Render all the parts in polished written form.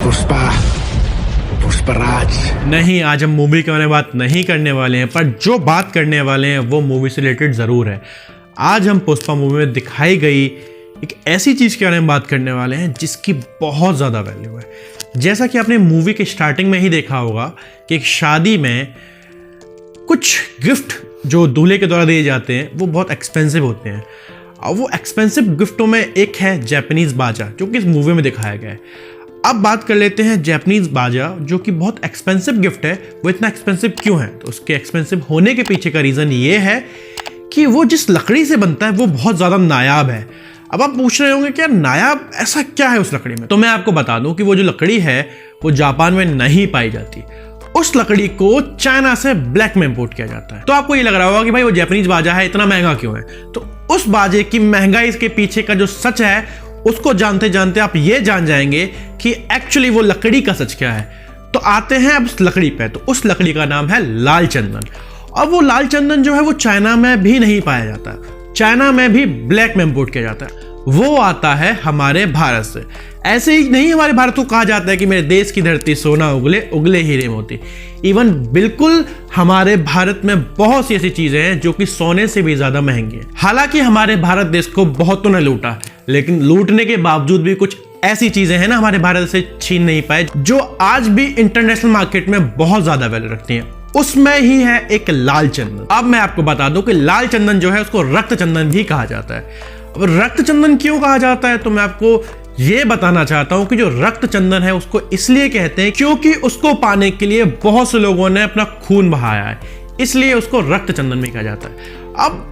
पुष्पा, पुष्पराज। नहीं, आज हम मूवी के बारे में बात नहीं करने वाले हैं, पर जो बात करने वाले हैं वो मूवी से रिलेटेड ज़रूर है। आज हम पुष्पा मूवी में दिखाई गई एक ऐसी चीज़ के बारे में बात करने वाले हैं जिसकी बहुत ज़्यादा वैल्यू है। जैसा कि आपने मूवी के स्टार्टिंग में ही देखा होगा कि एक शादी में कुछ गिफ्ट जो दूल्हे के द्वारा दिए जाते हैं वो बहुत एक्सपेंसिव होते हैं, और वो एक्सपेंसिव गिफ्टों में एक है जापानीज़ बाजा, जो कि इस मूवी में दिखाया गया है। अब बात कर लेते हैं जापानीज़ बाजा, जो कि बहुत एक्सपेंसिव गिफ्ट है। वो इतना एक्सपेंसिव क्यों है? तो उसके एक्सपेंसिव होने के पीछे का रीज़न ये है कि वो जिस लकड़ी से बनता है वो बहुत ज़्यादा नायाब है। अब आप पूछ रहे होंगे कि यार नायाब ऐसा क्या है उस लकड़ी में? तो मैं आपको बता दूं कि वो जो लकड़ी है वो जापान में नहीं पाई जाती। उस लकड़ी को चाइना से ब्लैक में इंपोर्ट किया जाता है। तो आपको ये लग रहा होगा कि भाई वो जापानीज बाजा है, इतना महंगा क्यों है? तो उस बाजे की महंगाई के पीछे का जो सच है उसको जानते जानते आप ये जान जाएंगे कि एक्चुअली वो लकड़ी का सच क्या है। तो आते हैं अब उस लकड़ी पे। तो उस लकड़ी का नाम है लाल चंदन। और वो लाल चंदन जो है वो चाइना में भी नहीं पाया जाता, चाइना में भी ब्लैक में इंपोर्ट किया जाता है। वो आता है हमारे भारत से। ऐसे ही नहीं हमारे भारत को कहा जाता है कि मेरे देश की धरती सोना उगले उगले हीरे मोती। इवन बिल्कुल हमारे भारत में बहुत सी ऐसी चीजें हैं जो कि सोने से भी ज्यादा महंगी है। हालांकि हमारे भारत देश को बहुतों ने लूटा, लेकिन लूटने के बावजूद भी कुछ ऐसी चीजें हैं ना हमारे भारत से छीन नहीं पाए, जो आज भी इंटरनेशनल मार्केट में बहुत ज्यादा वैल्यू रखती हैं। उसमें ही है एक लाल चंदन। अब मैं आपको बता दूं कि लाल चंदन जो है उसको रक्त चंदन भी कहा जाता है। अब रक्त चंदन क्यों कहा जाता है? तो मैं आपको ये बताना चाहता हूं कि जो रक्त चंदन है उसको इसलिए कहते हैं क्योंकि उसको पाने के लिए बहुत से लोगों ने अपना खून बहाया है, इसलिए उसको रक्त चंदन भी कहा जाता है। अब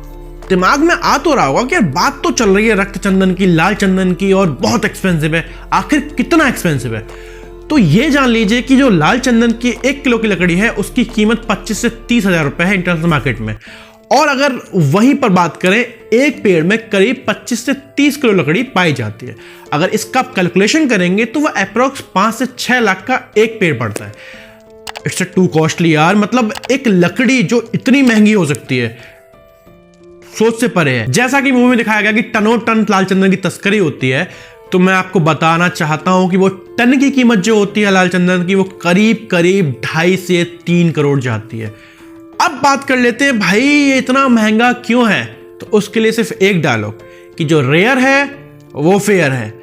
दिमाग में आ तो रहा होगा कि यार बात तो चल रही है रक्त चंदन की, लाल चंदन की, और बहुत एक्सपेंसिव है। आखिर कितना एक्सपेंसिव है? तो ये जान लीजिए कि जो लाल चंदन की 1 किलो की लकड़ी है उसकी कीमत 25 से 30 हजार रुपए है इंटरनेशनल मार्केट में। और अगर वहीं पर बात करें, एक पेड़ में करीब 25 से 30 किलो लकड़ी पाई जाती है। अगर इसका कैलकुलेशन करेंगे तो वह अप्रोक्स 5 से 6 लाख का एक पेड़ पड़ता है। इट्स टू कॉस्टली यार। मतलब एक लकड़ी जो इतनी महंगी हो सकती है, सोच से परे है। जैसा कि मूवी में दिखाया गया कि टनों टन लाल चंदन की तस्करी होती है, तो मैं आपको बताना चाहता हूं कि वो टन की कीमत जो होती है लाल चंदन की, वो करीब करीब 2.5 से 3 करोड़ जाती है। अब बात कर लेते हैं भाई ये इतना महंगा क्यों है? तो उसके लिए सिर्फ एक डायलॉग कि जो रेयर है वो फेयर है।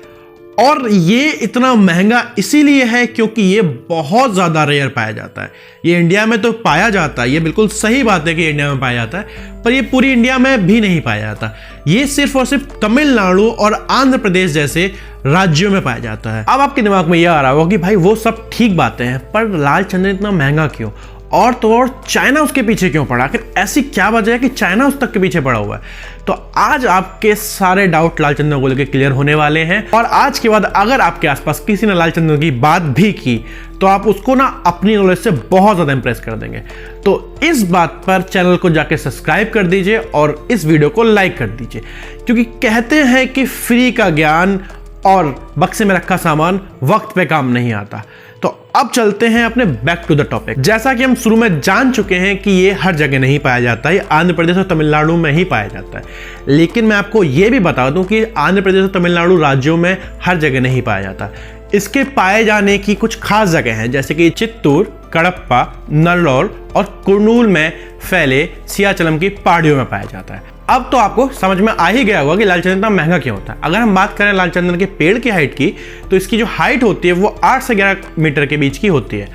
और ये इतना महंगा इसीलिए है क्योंकि ये बहुत ज़्यादा रेयर पाया जाता है। ये इंडिया में तो पाया जाता है, ये बिल्कुल सही बात है कि इंडिया में पाया जाता है, पर ये पूरी इंडिया में भी नहीं पाया जाता। ये सिर्फ और सिर्फ तमिलनाडु और आंध्र प्रदेश जैसे राज्यों में पाया जाता है। अब आपके दिमाग में यह आ रहा होगा कि भाई वो सब ठीक बातें हैं, पर लाल चंदन इतना महंगा क्यों? और तो और चाइना उसके पीछे क्यों पड़ा? आखिर ऐसी क्या वजह है कि चाइना उस तक के पीछे पड़ा हुआ है? तो आज आपके सारे डाउट लाल चंदन को लेकर क्लियर होने वाले हैं। और आज के बाद अगर आपके आसपास किसी ने लाल चंदन की बात भी की तो आप उसको ना अपनी नॉलेज से बहुत ज्यादा इंप्रेस कर देंगे। तो इस बात पर चैनल को जाके सब्सक्राइब कर दीजिए और इस वीडियो को लाइक कर दीजिए, क्योंकि कहते हैं कि फ्री का ज्ञान और बक्से में रखा सामान वक्त पे काम नहीं आता। तो अब चलते हैं अपने बैक टू द टॉपिक। जैसा कि हम शुरू में जान चुके हैं कि ये हर जगह नहीं पाया जाता है, आंध्र प्रदेश और तमिलनाडु में ही पाया जाता है। लेकिन मैं आपको ये भी बता दूं कि आंध्र प्रदेश और तमिलनाडु राज्यों में हर जगह नहीं पाया जाता। इसके पाए जाने की कुछ खास जगह हैं, जैसे कि चित्तूर, कडप्पा, नल्लौर और कुर्नूल में फैले सियाचलम की पहाड़ियों में पाया जाता है। अब तो आपको समझ में आ ही गया होगा कि लाल चंदन इतना महंगा क्यों होता है। अगर हम बात करें लाल चंदन के पेड़ की हाइट की, तो इसकी जो हाइट होती है वो 8 से 11 मीटर के बीच की होती है।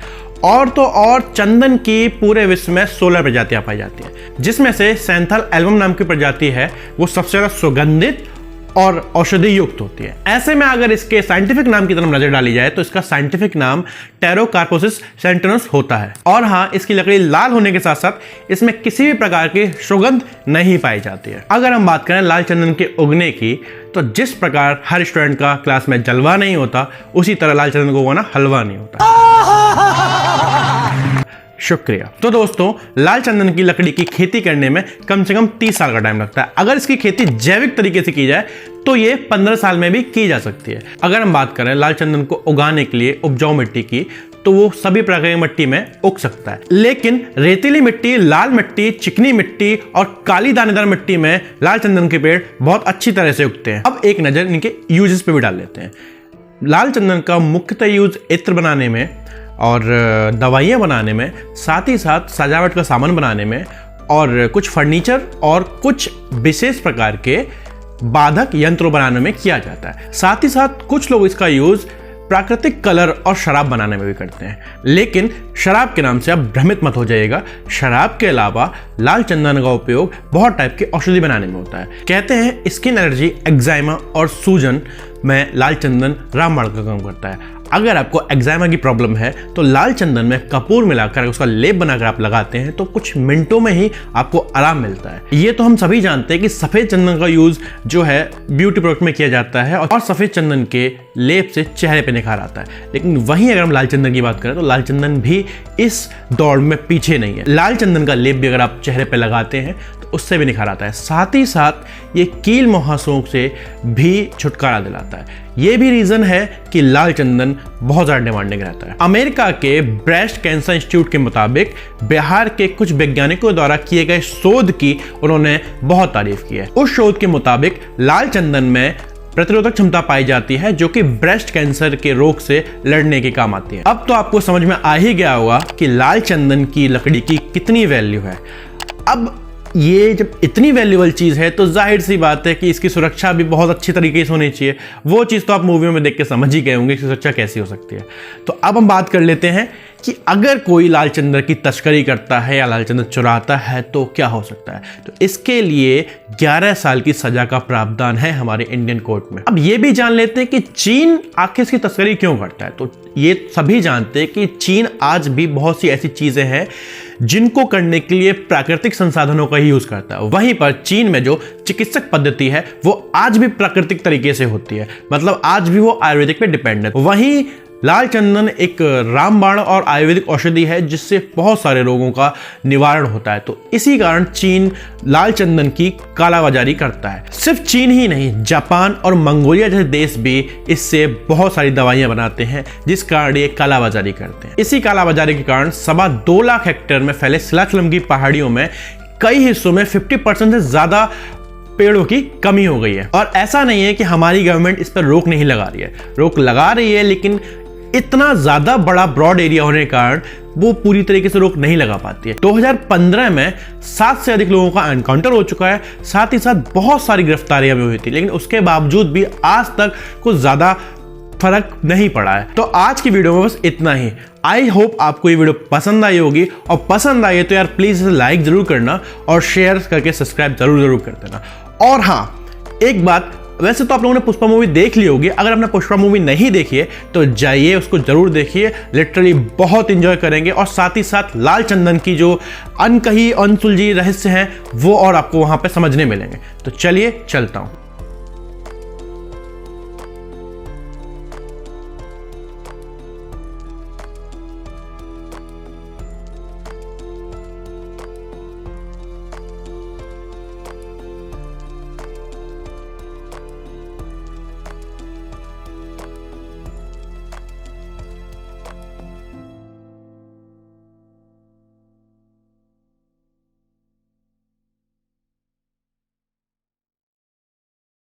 और तो और चंदन की पूरे विश्व में 16 प्रजातियां पाई जाती हैं, जिसमें से सैंथल एल्बम नाम की प्रजाति है वो सबसे ज्यादा सुगंधित और औषधि युक्त होती है। ऐसे में अगर इसके साइंटिफिक नाम की तरफ नजर डाली जाए तो इसका साइंटिफिक नाम टेरोकार्पोसिस सेंटिनस होता है। और हाँ, इसकी लकड़ी लाल होने के साथ साथ इसमें किसी भी प्रकार की सुगंध नहीं पाई जाती है। अगर हम बात करें लाल चंदन के उगने की, तो जिस प्रकार हर स्टूडेंट का क्लास में जलवा नहीं होता, उसी तरह लाल चंदन को उगाना हलवा नहीं होता। शुक्रिया। तो दोस्तों, लाल चंदन की लकड़ी की खेती करने में कम से कम 30 साल का टाइम लगता है। अगर इसकी खेती जैविक तरीके से की जाए तो ये 15 साल में भी की जा सकती है। अगर हम बात करें लाल चंदन को उगाने के लिए उपजाऊ मिट्टी की, तो वो सभी प्रकार की मिट्टी में उग सकता है। लेकिन रेतीली मिट्टी, लाल मिट्टी, चिकनी मिट्टी और काली दानेदार मिट्टी में लाल चंदन के पेड़ बहुत अच्छी तरह से उगते हैं। अब एक नजर इनके यूजेस पे भी डाल लेते हैं। लाल चंदन का मुख्यतः यूज इत्र बनाने में और दवाइयाँ बनाने में, साथ ही साथ सजावट का सामान बनाने में और कुछ फर्नीचर और कुछ विशेष प्रकार के बाधक यंत्रों बनाने में किया जाता है। साथ ही साथ कुछ लोग इसका यूज प्राकृतिक कलर और शराब बनाने में भी करते हैं। लेकिन शराब के नाम से आप भ्रमित मत हो जाइएगा, शराब के अलावा लाल चंदन का उपयोग बहुत टाइप की औषधि बनाने में होता है। कहते हैं स्किन एलर्जी, एक्जाइमा और सूजन में लाल चंदन रामबाण का काम करता है। अगर आपको एक्जाइमा की प्रॉब्लम है तो लाल चंदन में कपूर मिलाकर उसका लेप बनाकर आप लगाते हैं तो कुछ मिनटों में ही आपको आराम मिलता है। ये तो हम सभी जानते हैं कि सफेद चंदन का यूज जो है ब्यूटी प्रोडक्ट में किया जाता है और सफेद चंदन के लेप से चेहरे पे निखार आता है। लेकिन वहीं अगर हम लाल चंदन की बात करें तो लाल चंदन भी इस दौड़ में पीछे नहीं है। लाल चंदन का लेप भी अगर आप चेहरे पे लगाते हैं तो उससे भी निखार आता है। साथ ही साथ ये कील मुहासों से भी छुटकारा दिलाता है। ये भी रीजन है कि लाल चंदन बहुत ज्यादा डिमांडिंग रहता है। अमेरिका के ब्रेस्ट कैंसर इंस्टीट्यूट के मुताबिक बिहार के कुछ वैज्ञानिकों द्वारा किए गए शोध की उन्होंने बहुत तारीफ की है। उस शोध के मुताबिक लाल चंदन में प्रतिरोधक क्षमता पाई जाती है जो कि ब्रेस्ट कैंसर के रोग से लड़ने के काम आती है। अब तो आपको समझ में आ ही गया होगा कि लाल चंदन की लकड़ी की कितनी वैल्यू है। अब ये जब इतनी वैल्यूबल चीज़ है तो जाहिर सी बात है कि इसकी सुरक्षा भी बहुत अच्छी तरीके से होनी चाहिए। वो चीज़ तो आप मूवियों में देख के समझ ही गए होंगे कि सुरक्षा कैसी हो सकती है। तो अब हम बात कर लेते हैं कि अगर कोई लाल चंदन की तस्करी करता है या लाल चंदन चुराता है तो क्या हो सकता है। तो इसके लिए 11 साल की सजा का प्रावधान है हमारे इंडियन कोर्ट में। अब ये भी जान लेते हैं कि चीन आखिर इसकी तस्करी क्यों करता है। तो ये सभी जानते हैं कि चीन आज भी बहुत सी ऐसी चीजें हैं जिनको करने के लिए प्राकृतिक संसाधनों का ही यूज करता है। वहीं पर चीन में जो चिकित्सक पद्धति है वो आज भी प्राकृतिक तरीके से होती है, मतलब आज भी वो आयुर्वेदिक पे डिपेंड है। वहीं लाल चंदन एक रामबाण और आयुर्वेदिक औषधि है जिससे बहुत सारे रोगों का निवारण होता है। तो इसी कारण चीन लाल चंदन की कालाबाजारी करता है। सिर्फ चीन ही नहीं, जापान और मंगोलिया जैसे देश भी इससे बहुत सारी दवाइयां बनाते हैं जिस कारण ये कालाबाजारी करते हैं। इसी कालाबाजारी के कारण 2.25 लाख हेक्टेयर में फैले सिलाचलम की पहाड़ियों में कई हिस्सों में 50% से ज्यादा पेड़ों की कमी हो गई है। और ऐसा नहीं है कि हमारी गवर्नमेंट इस पर रोक नहीं लगा रही है, रोक लगा रही है, लेकिन इतना ज्यादा बड़ा ब्रॉड एरिया होने के कारण वो पूरी तरीके से रोक नहीं लगा पाती है। 2015 में 7 से अधिक लोगों का एनकाउंटर हो चुका है, साथ ही साथ बहुत सारी गिरफ्तारियां भी हुई थी, लेकिन उसके बावजूद भी आज तक कुछ ज्यादा फर्क नहीं पड़ा है। तो आज की वीडियो में बस इतना ही। आई होप आपको ये वीडियो पसंद आई होगी, और पसंद आई तो यार प्लीज इसे लाइक जरूर करना और शेयर करके सब्सक्राइब जरूर कर देना। और हाँ, एक बात, वैसे तो आप लोगों ने पुष्पा मूवी देख ली होगी, अगर आपने पुष्पा मूवी नहीं देखी है तो जाइए उसको जरूर देखिए, लिटरली बहुत इंजॉय करेंगे। और साथ ही साथ लाल चंदन की जो अनकही अनसुलझी रहस्य हैं वो और आपको वहां पे समझने मिलेंगे। तो चलिए चलता हूं।